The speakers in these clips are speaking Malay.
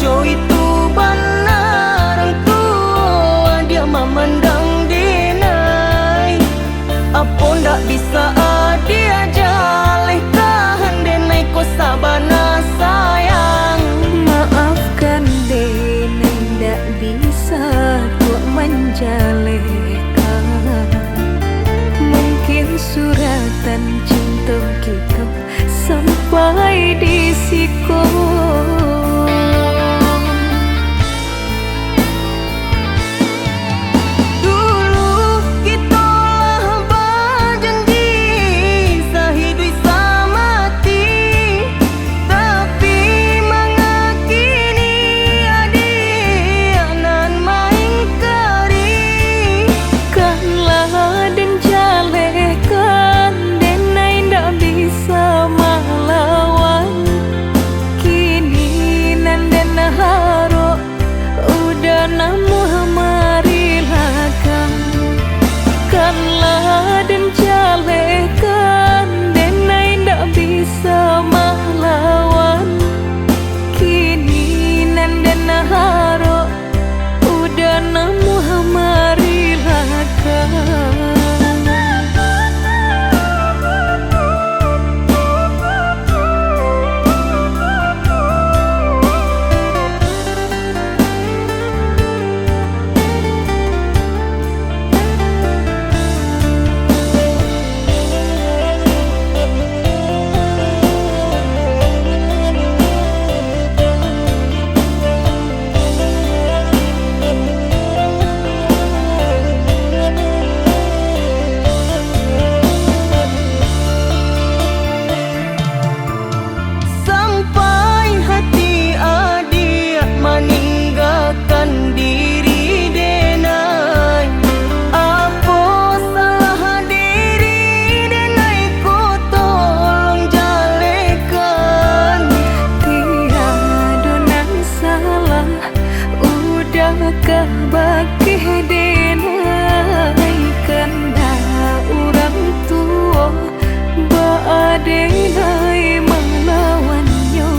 Koco itu benar tua, dia memandang denai. Apa ndak bisa dia jalehkan denai ko sabana sayang. Maafkan denai ndak bisa tua menjalehkan. Mungkin suratan cinta kita sampai di siku. Bagi denai kanda orang tua badenai melawannya.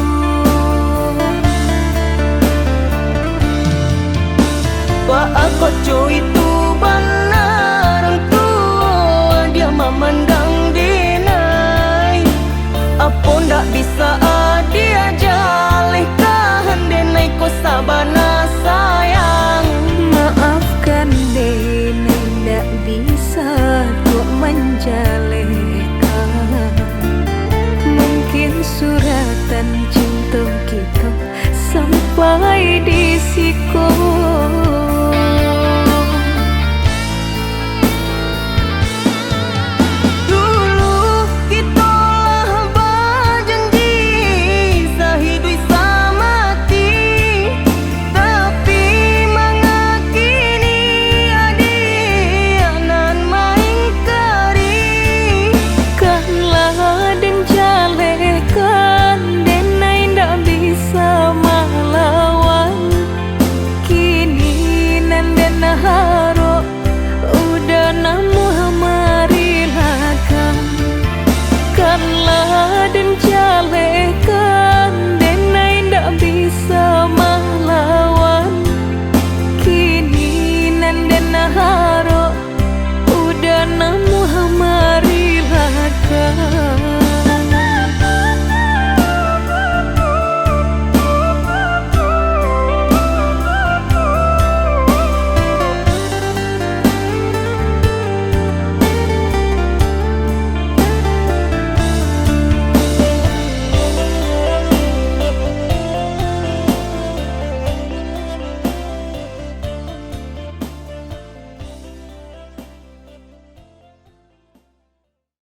Pak Koco itu benar tua, dia memandang denai. Apa ndak bisa dia jalehkan denai ko sabana sayang. Maafkan denai ndak bisa tua menjalehkan. Mungkin suratan cinta kita sampai di siku.